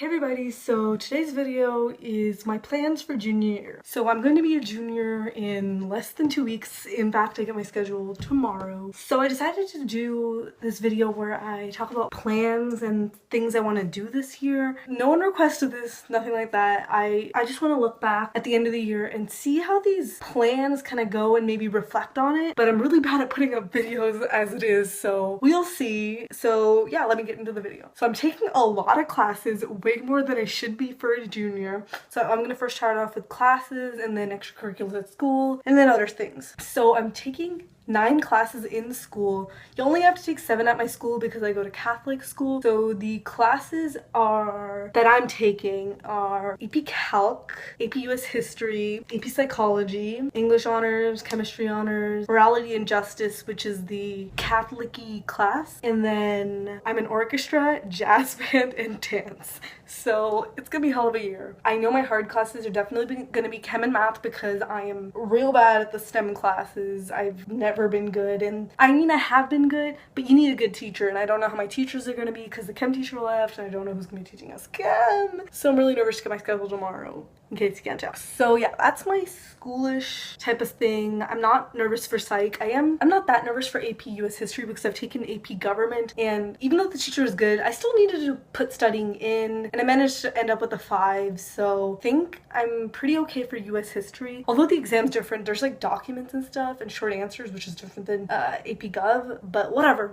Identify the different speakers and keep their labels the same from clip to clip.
Speaker 1: Hey everybody, so today's video is my plans for junior year. So I'm going to be a junior in less than 2 weeks. In fact, I get my schedule tomorrow. So I decided to do this video where I talk about plans and things I want to do this year. No one requested this, nothing like that. I just want to look back at the end of the year and see how these plans kind of go and maybe reflect on it. But I'm really bad at putting up videos as it is, so we'll see. So yeah, let me get into the video. So I'm taking a lot of classes, way more than I should be for a junior. So I'm gonna first start off with classes and then extracurriculars at school and then other things. So I'm taking 9 classes in school. You only have to take 7 at my school because I go to Catholic school. So the classes that I'm taking are AP Calc, AP US History, AP Psychology, English Honors, Chemistry Honors, Morality and Justice, which is the Catholic-y class, and then I'm in orchestra, jazz band, and dance. So it's gonna be a hell of a year. I know my hard classes are definitely gonna be chem and math because I am real bad at the STEM classes. I've never been good, and I mean I have been good, but you need a good teacher, and I don't know how my teachers are gonna be because the chem teacher left and I don't know who's gonna be teaching us chem. So I'm really nervous to get my schedule tomorrow, in case you can't tell. So yeah, that's my schoolish type of thing. I'm not nervous for psych. I'm not that nervous for AP US History because I've taken AP Government, and even though the teacher is good, I still needed to put studying in, and I managed to end up with a 5, so I think I'm pretty okay for US History. Although the exam's different, there's like documents and stuff and short answers, which is different than AP Gov, but whatever.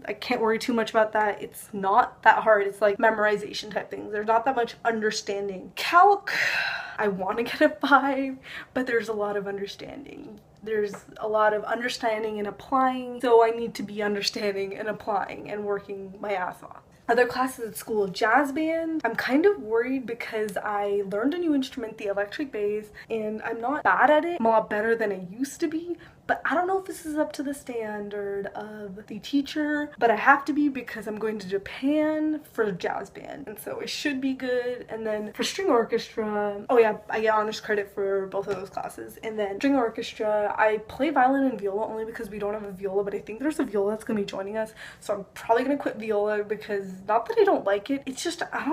Speaker 1: I can't worry too much about that. It's not that hard. It's like memorization type things. There's not that much understanding. Calc, I want to get a 5, but there's a lot of understanding. There's a lot of understanding and applying, so I need to be understanding and applying and working my ass off. Other classes at school, jazz band, I'm kind of worried because I learned a new instrument, the electric bass, and I'm not bad at it. I'm a lot better than I used to be, but I don't know if this is up to the standard of the teacher, but I have to be because I'm going to Japan for jazz band, and so it should be good. And then for string orchestra, oh yeah, I get honors credit for both of those classes. And then string orchestra, I play violin and viola only because we don't have a viola, but I think there's a viola that's gonna be joining us, so I'm probably gonna quit viola because not that I don't like it, it's just I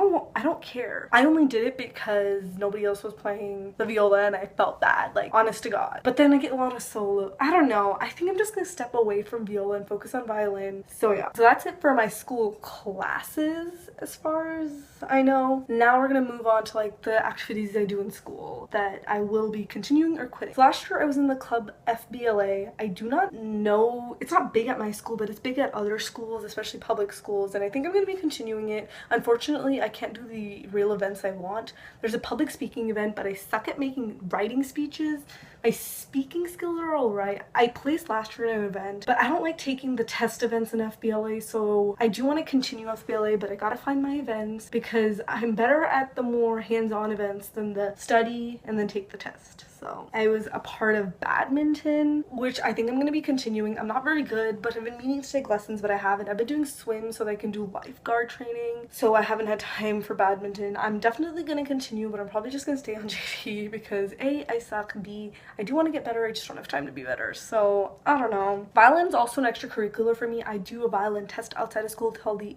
Speaker 1: don't care. I only did it because nobody else was playing the viola and I felt bad, like honest to God. But then I get a lot of solo. I don't know. I think I'm just gonna step away from viola and focus on violin. So yeah. So that's it for my school classes as far as I know. Now we're gonna move on to like the activities I do in school that I will be continuing or quitting. So last year I was in the club FBLA. I do not know, it's not big at my school, but it's big at other schools, especially public schools, and I think I'm gonna be continuing it. Unfortunately, I can't do the real events I want. There's a public speaking event, but I suck at writing speeches. My speaking skills are alright. I placed last year in an event, but I don't like taking the test events in FBLA, so I do want to continue FBLA, but I gotta find my events because I'm better at the more hands-on events than the study and then take the test. So I was a part of badminton, which I think I'm going to be continuing. I'm not very good, but I've been meaning to take lessons, but I haven't. I've been doing swim so that I can do lifeguard training, so I haven't had time for badminton. I'm definitely going to continue, but I'm probably just going to stay on JV because A, I suck, B, I do want to get better, I just don't have time to be better. So I don't know. Violin's also an extracurricular for me. I do a violin test outside of school called the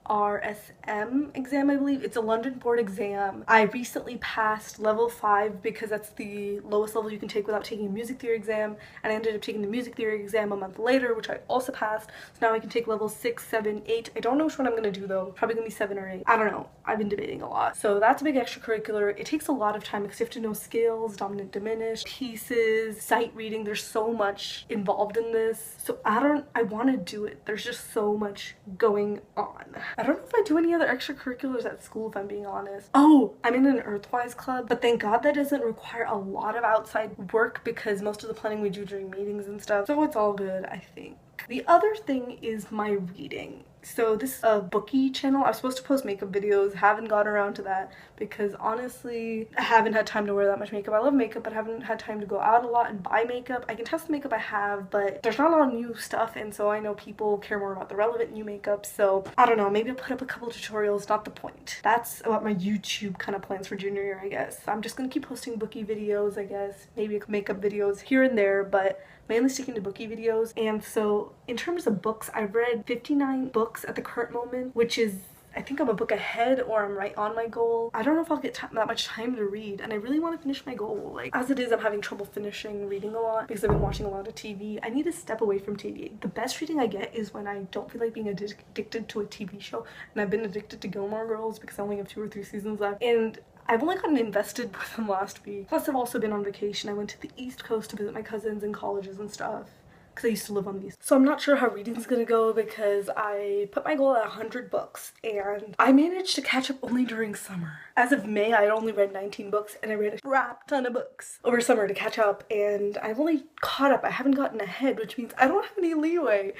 Speaker 1: ABRSM exam, I believe. It's a London board exam. I recently passed level 5 because that's the lowest level you can take without taking a music theory exam, and I ended up taking the music theory exam a month later, which I also passed. So now I can take level 6, 7, 8. I don't know which one I'm gonna do though. Probably gonna be 7 or 8. I don't know. I've been debating a lot. So that's a big extracurricular. It takes a lot of time because you have to know scales, dominant, diminished, pieces, sight reading. There's so much involved in this. So I want to do it. There's just so much going on. I don't know if I do any other extracurriculars at school, if I'm being honest. Oh, I'm in an Earthwise club, but thank God that doesn't require a lot of outside work because most of the planning we do during meetings and stuff. So it's all good, I think. The other thing is my reading. So this is a bookie channel. I was supposed to post makeup videos, haven't gotten around to that because honestly I haven't had time to wear that much makeup. I love makeup, but I haven't had time to go out a lot and buy makeup. I can test the makeup I have, but there's not a lot of new stuff, and so I know people care more about the relevant new makeup, so I don't know, maybe I'll put up a couple tutorials, not the point. That's about my YouTube kind of plans for junior year, I guess. I'm just gonna keep posting bookie videos, I guess, maybe makeup videos here and there, but mainly sticking to bookie videos. And so in terms of books, I've read 59 books at the current moment, which is I think I'm a book ahead or I'm right on my goal. I don't know if I'll get that much time to read, and I really want to finish my goal. Like, as it is, I'm having trouble finishing reading a lot because I've been watching a lot of TV. I need to step away from TV. The best reading I get is when I don't feel like being addicted to a TV show, and I've been addicted to Gilmore Girls because I only have 2 or 3 seasons left, and I've only gotten invested with them last week. Plus, I've also been on vacation. I went to the East Coast to visit my cousins and colleges and stuff, because I used to live on the East. So I'm not sure how reading's gonna go because I put my goal at 100 books and I managed to catch up only during summer. As of May, I had only read 19 books and I read a crap ton of books over summer to catch up, and I've only caught up. I haven't gotten ahead, which means I don't have any leeway.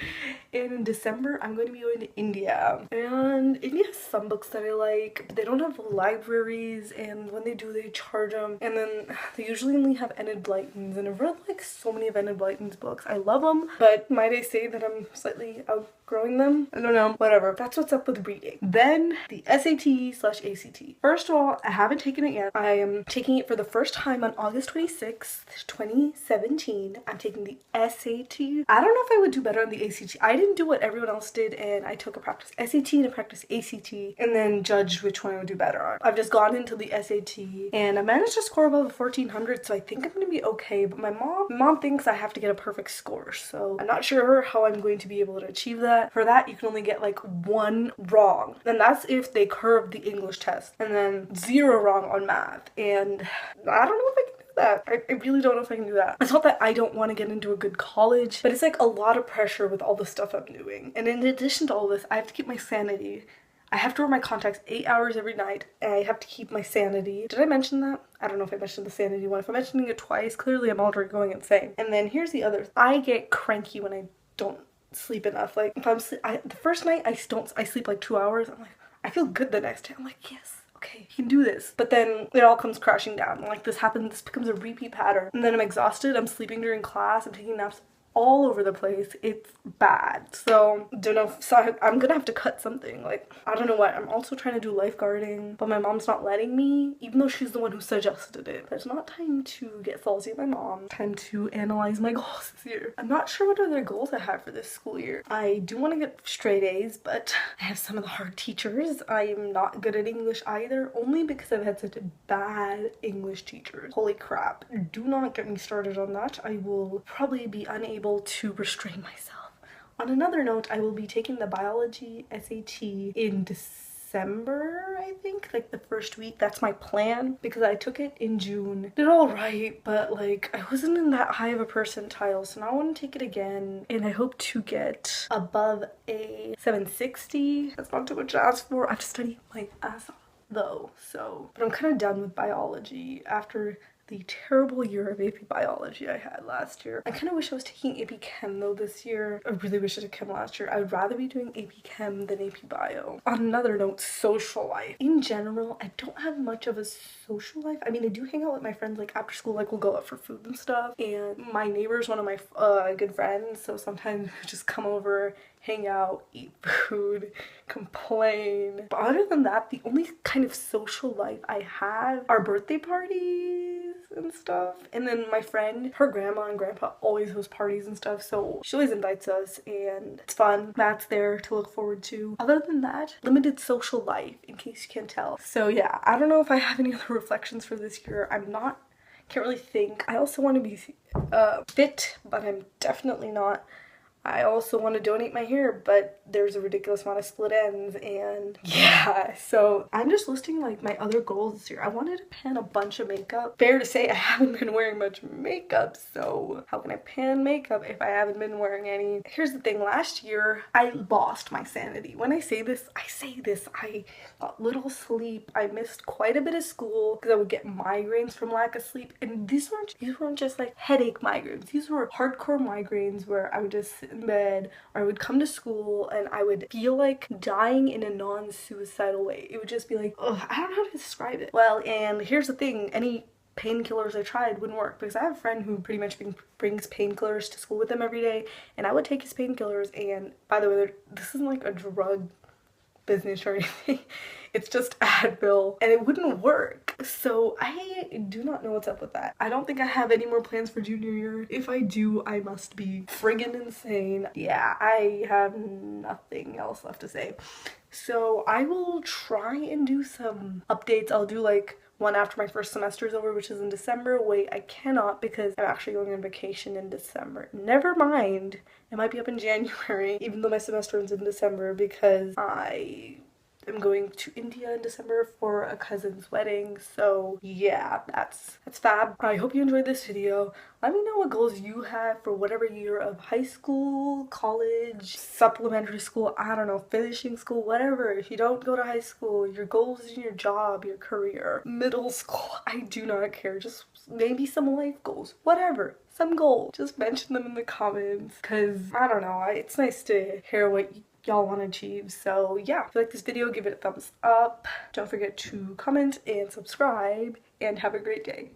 Speaker 1: And in December, I'm going to be going to India. And India has some books that I like, but they don't have libraries, and when they do, they charge them. And then they usually only have Enid Blyton's, and I've read like so many of Enid Blyton's books. I love them, but might I say that I'm slightly outgrowing them? I don't know. Whatever. That's what's up with reading. Then the SAT/ACT. First of all, I haven't taken it yet. I am taking it for the first time on August 26th, 2017. I'm taking the SAT. I don't know if I would do better on the ACT. I didn't do what everyone else did, and I took a practice SAT and a practice ACT and then judged which one I would do better on. I've just gone into the SAT and I managed to score above 1400, so I think I'm gonna be okay. But my mom thinks I have to get a perfect score, so I'm not sure how I'm going to be able to achieve that. For that, you can only get like 1 wrong, and that's if they curve the English test, and then 0 wrong on math. And I don't know if I can do that. I really don't know if I can do that. It's not that I don't want to get into a good college, but it's like a lot of pressure with all the stuff I'm doing. And in addition to all this, I have to keep my sanity. I have to wear my contacts 8 hours every night, and I have to keep my sanity. Did I mention that? I don't know if I mentioned the sanity one. If I'm mentioning it twice, clearly I'm already going insane. And then here's the other. I get cranky when I don't sleep enough. Like, if the first night I sleep like 2 hours, I'm like, I feel good the next day. I'm like, yes, okay, you can do this. But then it all comes crashing down. Like, this becomes a repeat pattern. And then I'm exhausted, I'm sleeping during class, I'm taking naps all over the place. It's bad. So don't know, so I'm gonna have to cut something. Like, I don't know what. I'm also trying to do lifeguarding, but my mom's not letting me, even though she's the one who suggested it. But it's not time to get salty at my mom. Time to analyze my goals this year. I'm not sure what other goals I have for this school year. I do want to get straight A's, but I have some of the hard teachers. I am not good at English either, only because I've had such bad English teachers. Holy crap. Do not get me started on that. I will probably be unable to restrain myself. On another note, I will be taking the biology SAT in December, I think, like the first week. That's my plan, because I took it in June. Did all right, but like I wasn't in that high of a percentile, so now I want to take it again, and I hope to get above a 760. That's not too much to ask for. I have to study my ass off though, so. But I'm kind of done with biology after the terrible year of AP biology I had last year. I kind of wish I was taking AP Chem though this year. I really wish I took Chem last year. I would rather be doing AP Chem than AP Bio. On another note, social life. In general, I don't have much of a social life. I mean, I do hang out with my friends like after school, like we'll go out for food and stuff. And my neighbor's one of my good friends, so sometimes we just come over, hang out, eat food, complain. But other than that, the only kind of social life I have are birthday parties and stuff. And then my friend, her grandma and grandpa always host parties and stuff, so she always invites us and it's fun. That's there to look forward to. Other than that, limited social life, in case you can't tell. So yeah, I don't know if I have any other reflections for this year. Can't really think. I also want to be fit, but I'm definitely not. I also want to donate my hair, but there's a ridiculous amount of split ends, and yeah, so I'm just listing like my other goals this year. I wanted to pan a bunch of makeup. Fair to say I haven't been wearing much makeup, so how can I pan makeup if I haven't been wearing any? Here's the thing, last year I lost my sanity. When I say this, I got little sleep. I missed quite a bit of school because I would get migraines from lack of sleep, and these weren't just like headache migraines. These were hardcore migraines where I would just sit in bed, or I would come to school and I would feel like dying in a non-suicidal way. It would just be like, ugh, I don't know how to describe it. Well, and here's the thing, any painkillers I tried wouldn't work, because I have a friend who pretty much brings painkillers to school with him every day, and I would take his painkillers, and by the way, this isn't like a drug business or anything. It's just Advil, and it wouldn't work. So I do not know what's up with that. I don't think I have any more plans for junior year. If I do, I must be friggin' insane. Yeah, I have nothing else left to say. So I will try and do some updates. I'll do like one after my first semester is over, which is in December. Wait, I cannot because I'm actually going on vacation in December. Never mind. It might be up in January, even though my semester ends in December, because I'm going to India in December for a cousin's wedding. So yeah, that's fab. I hope you enjoyed this video. Let me know what goals you have for whatever year of high school, college, supplementary school, I don't know, finishing school, whatever. If you don't go to high school, your goals in your job, your career, middle school, I do not care. Just maybe some life goals, whatever. Some goal. Just mention them in the comments because I don't know, it's nice to hear what y'all want to achieve. So yeah, if you like this video, give it a thumbs up. Don't forget to comment and subscribe, and have a great day.